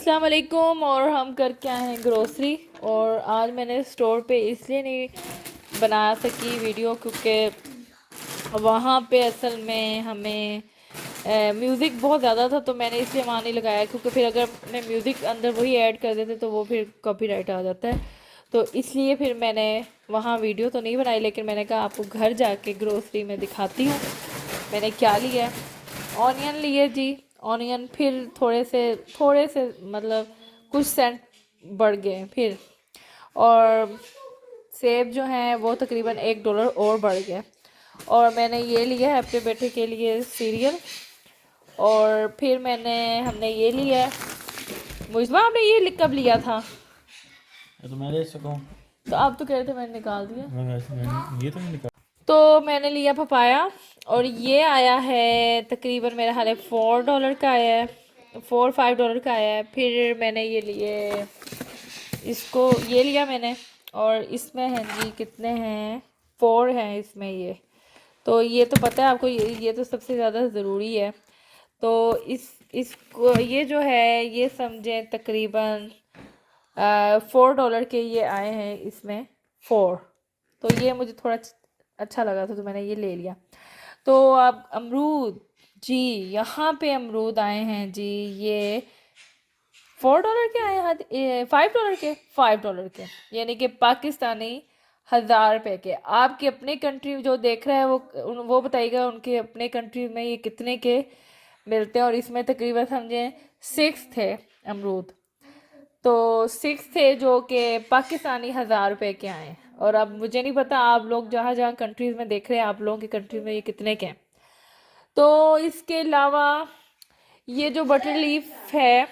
अस्सलाम वालेकुम। और हम करके आए हैं ग्रोसरी। और आज मैंने स्टोर पे इसलिए नहीं बना सकी वीडियो क्योंकि वहाँ पे असल में हमें म्यूज़िक बहुत ज़्यादा था, तो मैंने इसलिए वहाँ नहीं लगाया क्योंकि फिर अगर मैं म्यूज़िक अंदर वही ऐड कर देते तो वो फिर कॉपीराइट आ जाता है। तो इसलिए फिर मैंने वहाँ वीडियो तो नहीं बनाई, लेकिन मैंने कहा आपको घर जाके ग्रोसरी में दिखाती हूँ मैंने क्या लिया। ऑनियन लिए जी, ऑनियन फिर थोड़े से मतलब कुछ सेंट बढ़ गए फिर। और सेब जो हैं वो तकरीबन $1 और बढ़ गया। और मैंने ये लिया है अपने बेटे के लिए सीरियल। और फिर हमने ये लिया है। मुझे आपने ये कब लिया था? ये तो मैं ले सकूँ। तो आप तो कह रहे थे मैंने निकाल दिया। ये तो नहीं निकाल। तो मैंने लिया पपाया और ये आया है तकरीबन मेरा हाल है $4 का आया है, $4-5 का आया है। फिर मैंने ये लिए इसको ये लिया मैंने। और इसमें हैं जी कितने हैं, 4 हैं इसमें ये। तो ये तो पता है आपको, ये तो सबसे ज़्यादा ज़रूरी है। तो इसको ये जो है ये समझें तकरीबन $4 के ये आए हैं इसमें 4। तो ये मुझे थोड़ा अच्छा लगा था तो मैंने ये ले लिया। तो अब अमरूद जी, यहाँ पे अमरूद आए हैं जी, ये $4 के आए हैं, $5 के यानी कि पाकिस्तानी 1000 रुपए के। आपके अपने कंट्री जो देख रहा है वो बताइएगा उनके अपने कंट्री में ये कितने के मिलते हैं। और इसमें तकरीबन समझें 6 थे अमरूद। तो 6 थे जो कि पाकिस्तानी 1000 रुपए के आए। और अब मुझे नहीं पता आप लोग जहाँ जहाँ कंट्रीज़ में देख रहे हैं आप लोगों की कंट्री में ये कितने के हैं। तो इसके अलावा ये जो बटर लीफ है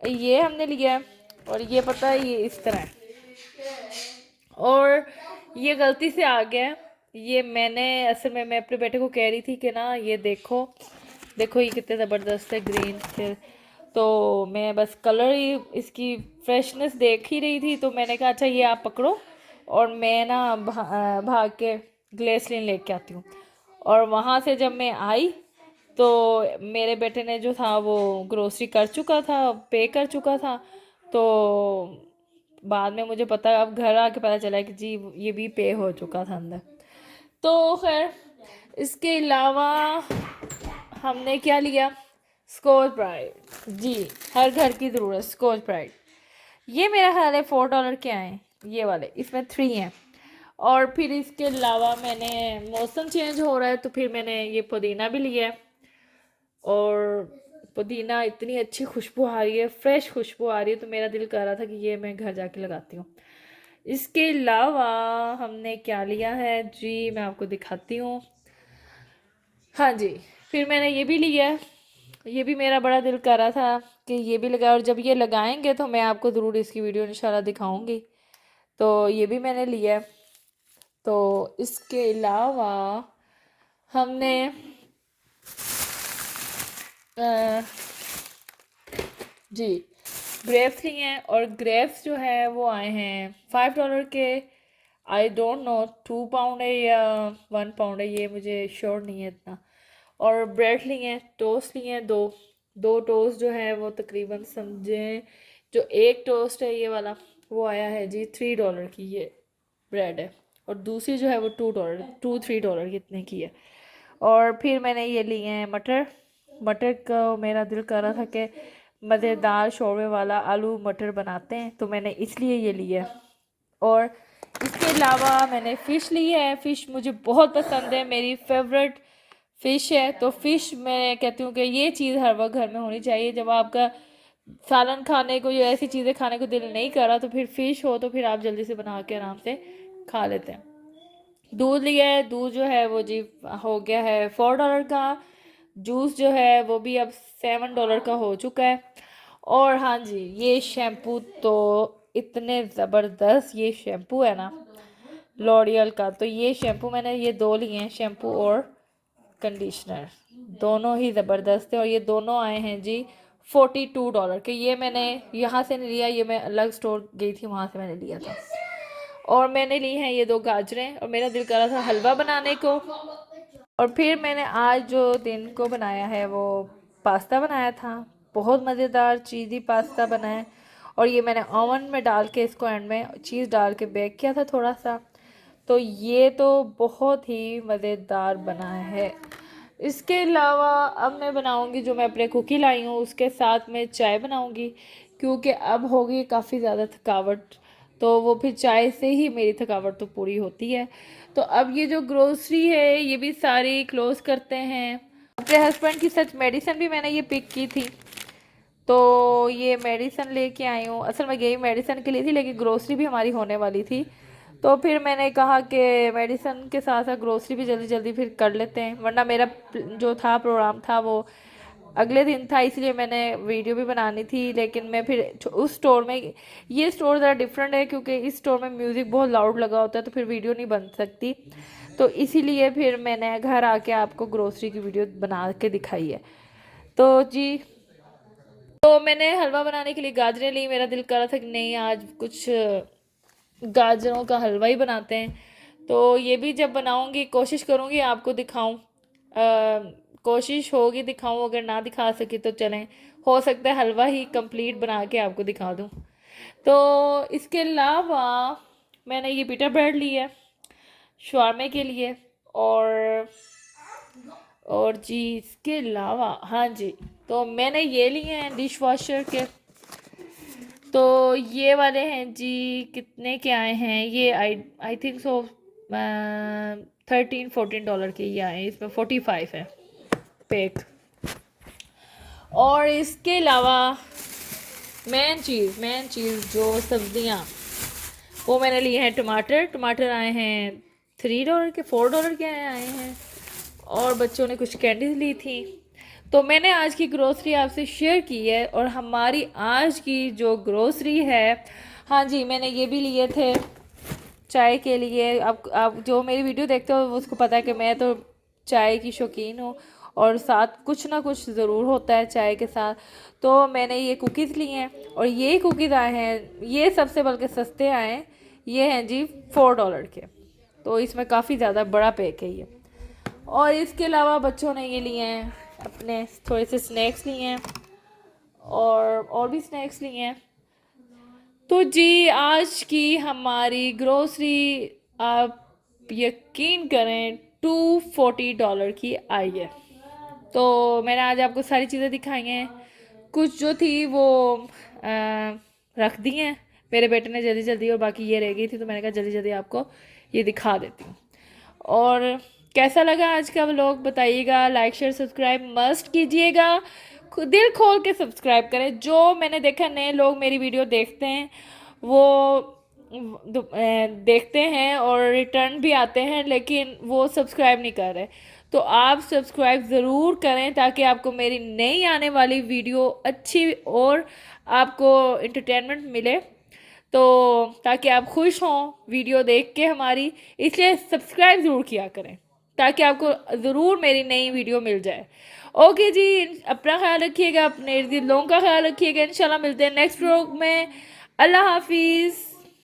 ये हमने लिया है। और ये पता है ये इस तरह है। और ये गलती से आ गया है। ये मैंने असल में मैं अपने बेटे को कह रही थी कि ना ये देखो देखो ये कितने ज़बरदस्त है ग्रीन के। तो मैं बस कलर ही इसकी फ्रेशनेस देख ही रही थी, तो मैंने कहा अच्छा ये आप पकड़ो और मैं ना भाग के ग्लिसरीन लेके आती हूँ। और वहाँ से जब मैं आई तो मेरे बेटे ने जो था वो ग्रोसरी कर चुका था, पे कर चुका था। तो बाद में मुझे पता, अब घर आके पता चला कि जी ये भी पे हो चुका था अंदर। तो खैर इसके अलावा हमने क्या लिया, स्कॉच ब्राइट जी, हर घर की ज़रूरत स्कॉच ब्राइट। ये मेरा ख्याल है $4 के आए ये वाले, इसमें 3 हैं। और फिर इसके अलावा मैंने मौसम चेंज हो रहा है तो फिर मैंने ये पुदीना भी लिया है। और पुदीना इतनी अच्छी खुशबू आ रही है, फ्रेश खुशबू आ रही है, तो मेरा दिल कर रहा था कि ये मैं घर जाके लगाती हूँ। इसके अलावा हमने क्या लिया है जी, मैं आपको दिखाती हूँ। हाँ जी, फिर मैंने ये भी लिया है। ये भी मेरा बड़ा दिल कर रहा था कि ये भी लगाए, और जब ये लगाएंगे तो मैं आपको ज़रूर इसकी वीडियो इंशाल्लाह दिखाऊंगी। तो ये भी मैंने लिया है। तो इसके अलावा हमने अ, जी ग्रेप्स लिए हैं। और ग्रेप्स जो है वो आए हैं $5 के। आई डोंट नो 2 पाउंड है या 1 पाउंड है, ये मुझे श्योर नहीं है इतना। और ब्रेड लिए हैं, टोस्ट लिए हैं, दो दो टोस्ट जो है वो तकरीबन समझें, जो एक टोस्ट है ये वाला वो आया है जी $3 की ये ब्रेड है। और दूसरी जो है वो $2-3 की इतने की है। और फिर मैंने ये लिए हैं मटर। मटर का मेरा दिल कर रहा था कि मज़ेदार शोरबे वाला आलू मटर बनाते हैं, तो मैंने इसलिए ये लिया। और इसके अलावा मैंने फ़िश ली है। फ़िश मुझे बहुत पसंद है, मेरी फेवरेट फ़िश है। तो फ़िश मैं कहती हूँ कि ये चीज़ हर वक्त घर में होनी चाहिए। जब आपका सालन खाने को या ऐसी चीज़ें खाने को दिल नहीं कर रहा तो फिर फ़िश हो तो फिर आप जल्दी से बना के आराम से खा लेते हैं। दूध लिया है, दूध जो है वो जी हो गया है $4 का। जूस जो है वो भी अब $7 का हो चुका है। और हाँ जी, ये शैम्पू तो इतने ज़बरदस्त ये शैम्पू है ना लॉरियल का। तो ये शैम्पू मैंने ये 2 लिए हैं, शैम्पू और कंडीशनर, दोनों ही ज़बरदस्त है। और ये दोनों आए हैं जी $42 के। ये मैंने यहाँ से नहीं लिया, ये मैं अलग स्टोर गई थी वहाँ से मैंने लिया था। और मैंने ली हैं ये 2 गाजरें, और मेरा दिल कर रहा था हलवा बनाने को। और फिर मैंने आज जो दिन को बनाया है वो पास्ता बनाया था, बहुत मज़ेदार चीज़ी पास्ता बना है। और ये मैंने ओवन में डाल के इसको एंड में चीज़ डाल के बेक किया था थोड़ा सा। तो ये तो बहुत ही मज़ेदार बना है। इसके अलावा अब मैं बनाऊंगी जो मैं अपने कुकी लाई हूँ उसके साथ में चाय बनाऊंगी, क्योंकि अब होगी काफ़ी ज़्यादा थकावट, तो वो फिर चाय से ही मेरी थकावट तो पूरी होती है। तो अब ये जो ग्रोसरी है ये भी सारी क्लोज करते हैं। अपने हस्बैंड की सच मेडिसिन भी मैंने ये पिक की थी, तो ये मेडिसिन लेके आई हूँ। असल में यही मेडिसिन के लिए थी, लेकिन ग्रोसरी भी हमारी होने वाली थी, तो फिर मैंने कहा कि मेडिसिन के साथ साथ ग्रोसरी भी जल्दी जल्दी फिर कर लेते हैं, वरना मेरा जो था प्रोग्राम था वो अगले दिन था, इसलिए मैंने वीडियो भी बनानी थी। लेकिन मैं फिर उस स्टोर में, ये स्टोर ज़रा डिफरेंट है क्योंकि इस स्टोर में म्यूज़िक बहुत लाउड लगा होता है, तो फिर वीडियो नहीं बन सकती, तो इसीलिए फिर मैंने घर आके आपको ग्रोसरी की वीडियो बना के दिखाई है। तो जी, तो मैंने हलवा बनाने के लिए गाजरें ली। मेरा दिल कर रहा था कि नहीं आज कुछ गाजरों का हलवा ही बनाते हैं, तो ये भी जब बनाऊंगी कोशिश करूंगी आपको दिखाऊं। कोशिश होगी दिखाऊं, अगर ना दिखा सकी तो चलें, हो सकता है हलवा ही कंप्लीट बना के आपको दिखा दूं। तो इसके अलावा मैंने ये पीटा ब्रेड ली है शवारमे के लिए। और जी इसके अलावा हाँ जी, तो मैंने ये लिए हैं डिश वॉशर के। तो ये वाले हैं जी, कितने के आए हैं ये, आई थिंक सो $13-14 के ये आए हैं। इसमें 45 है पैक। और इसके अलावा मेन चीज़ जो सब्जियां, वो मैंने लिए हैं टमाटर आए हैं $3 के, $4 के आए हैं। और बच्चों ने कुछ कैंडीज ली थी। तो मैंने आज की ग्रोसरी आपसे शेयर की है। और हमारी आज की जो ग्रोसरी है, हाँ जी, मैंने ये भी लिए थे चाय के लिए। अब आप जो मेरी वीडियो देखते हो उसको पता है कि मैं तो चाय की शौकीन हूँ, और साथ कुछ ना कुछ ज़रूर होता है चाय के साथ। तो मैंने ये कुकीज़ ली हैं, और ये कुकीज़ आए हैं, ये सबसे बल्कि सस्ते आए हैं, ये हैं जी $4 के। तो इसमें काफ़ी ज़्यादा बड़ा पैक है ये। और इसके अलावा बच्चों ने ये लिए हैं अपने थोड़े से स्नैक्स लिए हैं, और भी स्नैक्स लिए हैं। तो जी आज की हमारी ग्रोसरी आप यकीन करें $240 की आई है। तो मैंने आज आपको सारी चीज़ें दिखाई हैं, कुछ जो थी वो रख दी हैं मेरे बेटे ने जल्दी जल्दी, और बाकी ये रह गई थी, तो मैंने कहा जल्दी जल्दी आपको ये दिखा देती हूँ। और कैसा लगा आज का व्लॉग बताइएगा, लाइक शेयर सब्सक्राइब मस्ट कीजिएगा, दिल खोल के सब्सक्राइब करें। जो मैंने देखा नए लोग मेरी वीडियो देखते हैं वो देखते हैं और रिटर्न भी आते हैं, लेकिन वो सब्सक्राइब नहीं कर रहे। तो आप सब्सक्राइब ज़रूर करें ताकि आपको मेरी नई आने वाली वीडियो अच्छी और आपको इंटरटेनमेंट मिले, तो ताकि आप खुश हों वीडियो देख के हमारी, इसलिए सब्सक्राइब ज़रूर किया करें ताकि आपको ज़रूर मेरी नई वीडियो मिल जाए। ओके जी, अपना ख्याल रखिएगा, अपने इर्द गिर्द लोगों का ख्याल रखिएगा। इंशाल्लाह मिलते हैं नेक्स्ट व्लॉग में। अल्लाह हाफिज़।